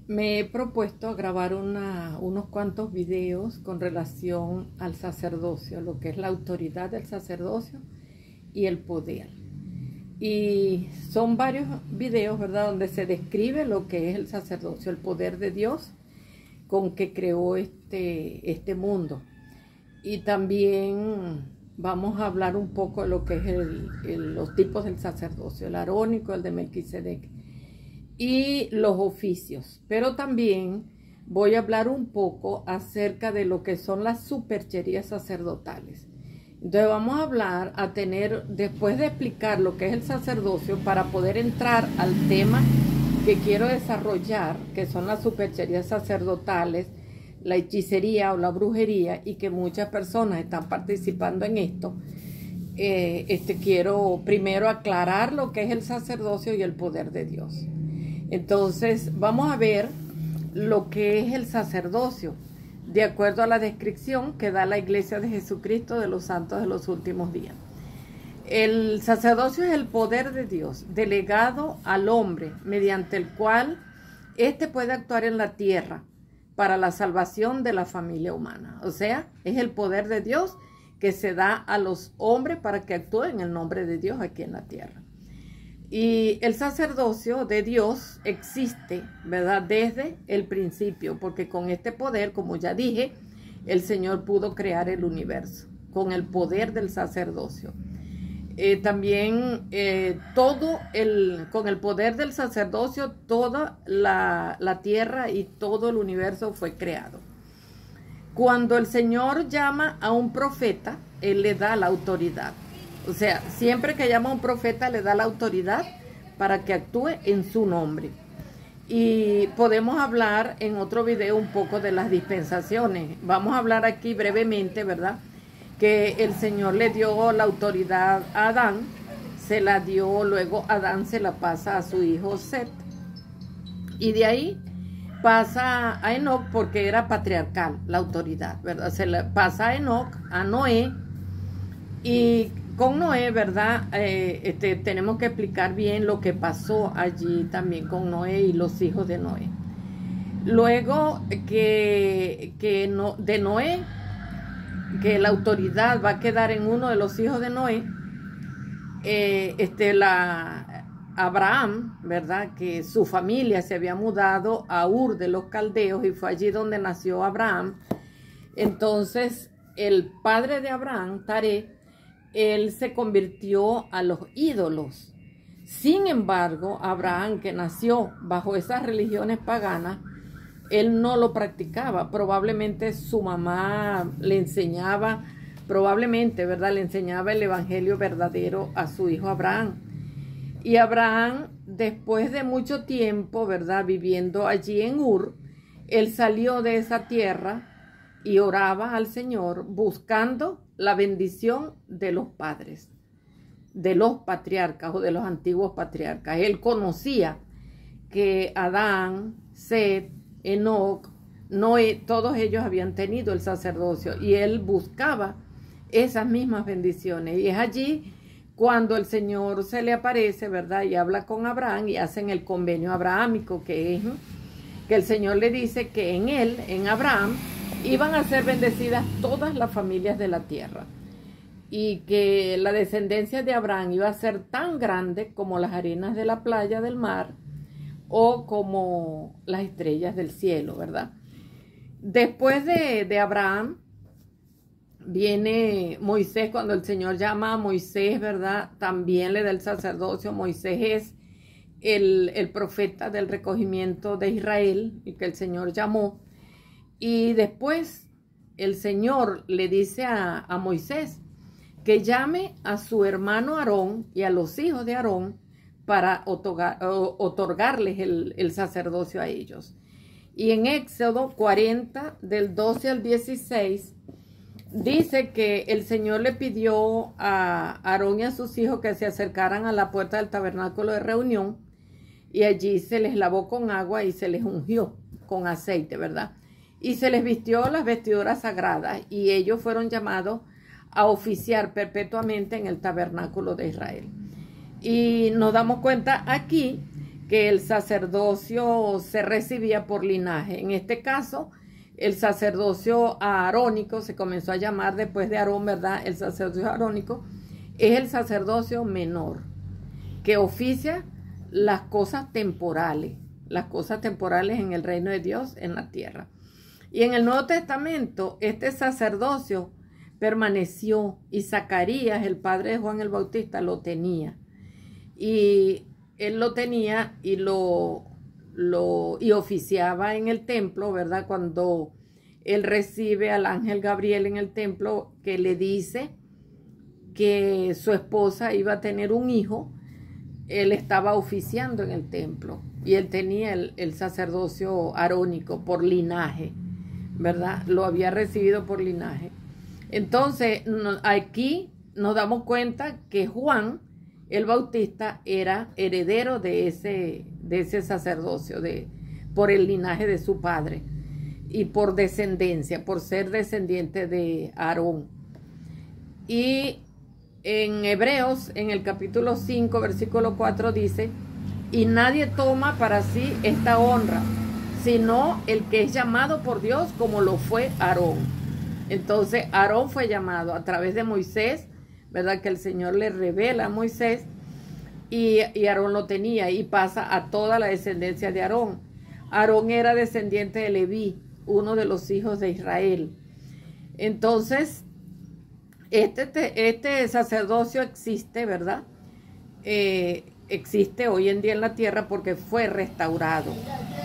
Me he propuesto grabar unos cuantos videos con relación al sacerdocio, lo que es la autoridad del sacerdocio y el poder. Y son varios videos, ¿verdad?, donde se describe lo que es el sacerdocio, el poder de Dios con que creó este mundo. Y también vamos a hablar un poco de lo que es los tipos del sacerdocio, el arónico, el de Melquisedec, y los oficios. Pero también voy a hablar un poco acerca de lo que son las supercherías sacerdotales. Entonces vamos a hablar, después de explicar lo que es el sacerdocio, para poder entrar al tema que quiero desarrollar, que son las supercherías sacerdotales, la hechicería o la brujería, y que muchas personas están participando en esto. Quiero primero aclarar lo que es el sacerdocio y el poder de Dios. Entonces vamos a ver lo que es el sacerdocio, de acuerdo a la descripción que da la Iglesia de Jesucristo de los santos de los últimos días. El sacerdocio es el poder de Dios delegado al hombre, mediante el cual éste puede actuar en la tierra para la salvación de la familia humana. O sea, es el poder de Dios que se da a los hombres para que actúen en el nombre de Dios aquí en la tierra. Y el sacerdocio de Dios existe, ¿verdad?, desde el principio, porque con este poder, como ya dije, el Señor pudo crear el universo, con el poder del sacerdocio. También con el poder del sacerdocio, toda la tierra y todo el universo fue creado. Cuando el Señor llama a un profeta, Él le da la autoridad. O sea, siempre que llama a un profeta le da la autoridad para que actúe en su nombre. Y podemos hablar en otro video un poco de las dispensaciones. Vamos a hablar aquí brevemente, ¿verdad?, que el Señor le dio la autoridad a Adán, se la dio, luego Adán se la pasa a su hijo Set. Y de ahí pasa a Enoc, porque era patriarcal la autoridad, ¿verdad? Se la pasa a Enoc, a Noé, y con Noé, ¿verdad? Tenemos que explicar bien lo que pasó allí también con Noé y los hijos de Noé. Luego de Noé, que la autoridad va a quedar en uno de los hijos de Noé, Abraham, ¿verdad?, que su familia se había mudado a Ur de los Caldeos y fue allí donde nació Abraham. Entonces el padre de Abraham, Taré, él se convirtió a los ídolos. Sin embargo, Abraham, que nació bajo esas religiones paganas, él no lo practicaba. Probablemente su mamá le enseñaba, ¿verdad?, le enseñaba el evangelio verdadero a su hijo Abraham. Y Abraham, después de mucho tiempo, ¿verdad?, viviendo allí en Ur, él salió de esa tierra y oraba al Señor buscando la bendición de los padres, de los patriarcas o de los antiguos patriarcas. Él conocía que Adán, Set, Enoc, Noé, todos ellos habían tenido el sacerdocio y él buscaba esas mismas bendiciones. Y es allí cuando el Señor se le aparece, ¿verdad?, y habla con Abraham y hacen el convenio abrahámico, que es que el Señor le dice que en él, en Abraham, iban a ser bendecidas todas las familias de la tierra y que la descendencia de Abraham iba a ser tan grande como las arenas de la playa del mar o como las estrellas del cielo, ¿verdad? Después de Abraham viene Moisés. Cuando el Señor llama a Moisés, ¿verdad?, también le da el sacerdocio. Moisés es el profeta del recogimiento de Israel, y que el Señor llamó. Y después el Señor le dice a Moisés que llame a su hermano Aarón y a los hijos de Aarón para otorgarles el sacerdocio a ellos. Y en Éxodo 40, del 12 al 16, dice que el Señor le pidió a Aarón y a sus hijos que se acercaran a la puerta del tabernáculo de reunión, y allí se les lavó con agua y se les ungió con aceite, ¿verdad?, y se les vistió las vestiduras sagradas, y ellos fueron llamados a oficiar perpetuamente en el tabernáculo de Israel. Y nos damos cuenta aquí que el sacerdocio se recibía por linaje. En este caso, el sacerdocio arónico se comenzó a llamar después de Aarón, ¿verdad? El sacerdocio arónico es el sacerdocio menor, que oficia las cosas temporales en el reino de Dios en la tierra. Y en el Nuevo Testamento, este sacerdocio permaneció y Zacarías, el padre de Juan el Bautista, lo tenía. Y él lo tenía y oficiaba en el templo, ¿verdad? Cuando él recibe al ángel Gabriel en el templo, que le dice que su esposa iba a tener un hijo, él estaba oficiando en el templo y él tenía el sacerdocio arónico por linaje, ¿verdad? Lo había recibido por linaje. Entonces, aquí nos damos cuenta que Juan el Bautista era heredero de ese sacerdocio, por el linaje de su padre y por descendencia, por ser descendiente de Aarón. Y en Hebreos, en el capítulo 5, versículo 4 dice, y nadie toma para sí esta honra, sino el que es llamado por Dios como lo fue Aarón. Entonces Aarón fue llamado a través de Moisés, ¿verdad? Que el Señor le revela a Moisés y Aarón lo tenía y pasa a toda la descendencia de Aarón. Aarón era descendiente de Leví, uno de los hijos de Israel. Entonces, este sacerdocio existe, ¿verdad? Existe hoy en día en la tierra porque fue restaurado.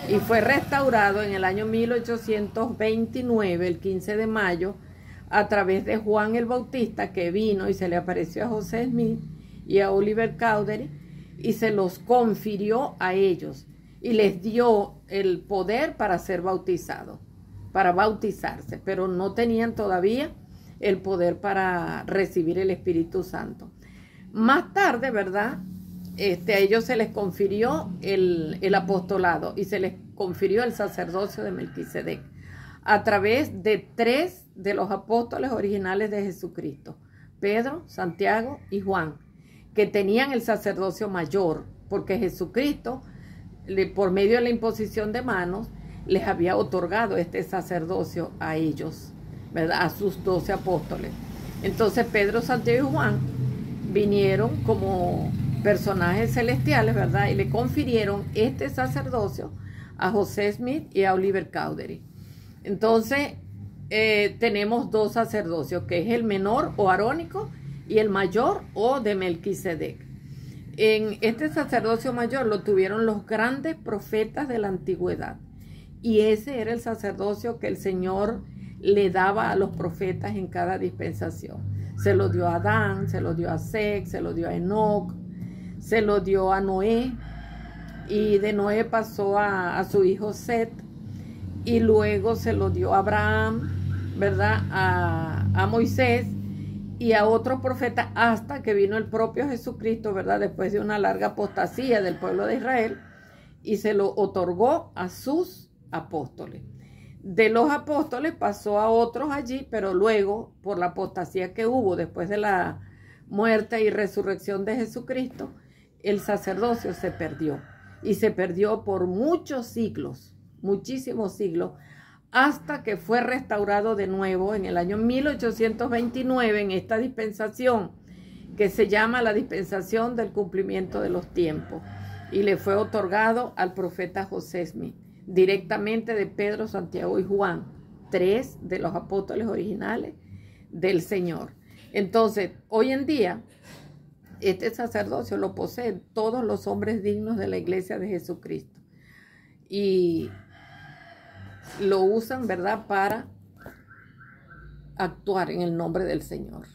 Y fue restaurado en el año 1829, el 15 de mayo, a través de Juan el Bautista, que vino y se le apareció a José Smith y a Oliver Cowdery y se los confirió a ellos y les dio el poder para ser bautizados, para bautizarse, pero no tenían todavía el poder para recibir el Espíritu Santo. Más tarde, ¿verdad? A ellos se les confirió el apostolado y se les confirió el sacerdocio de Melquisedec a través de 3 de los apóstoles originales de Jesucristo, Pedro, Santiago y Juan, que tenían el sacerdocio mayor, porque Jesucristo, por medio de la imposición de manos, les había otorgado este sacerdocio a ellos, ¿verdad? A sus 12 apóstoles. Entonces Pedro, Santiago y Juan vinieron como personajes celestiales, ¿verdad? Y le confirieron este sacerdocio a José Smith y a Oliver Cowdery. Entonces, tenemos 2 sacerdocios, que es el menor o arónico y el mayor o de Melquisedec. En este sacerdocio mayor lo tuvieron los grandes profetas de la antigüedad. Y ese era el sacerdocio que el Señor le daba a los profetas en cada dispensación. Se lo dio a Adán, se lo dio a Seth, se lo dio a Enoc, se lo dio a Noé, y de Noé pasó a su hijo Seth, y luego se lo dio a Abraham, ¿verdad? A Moisés y a otros profetas, hasta que vino el propio Jesucristo, ¿verdad? Después de una larga apostasía del pueblo de Israel, y se lo otorgó a sus apóstoles. De los apóstoles pasó a otros allí, pero luego, por la apostasía que hubo después de la muerte y resurrección de Jesucristo, el sacerdocio se perdió. Y se perdió por muchos siglos, muchísimos siglos, hasta que fue restaurado de nuevo en el año 1829 en esta dispensación, que se llama la dispensación del cumplimiento de los tiempos. Y le fue otorgado al profeta José Smith, directamente de Pedro, Santiago y Juan, 3 de los apóstoles originales del Señor. Entonces, hoy en día, este sacerdocio lo poseen todos los hombres dignos de la iglesia de Jesucristo. Y lo usan, ¿verdad?, para actuar en el nombre del Señor.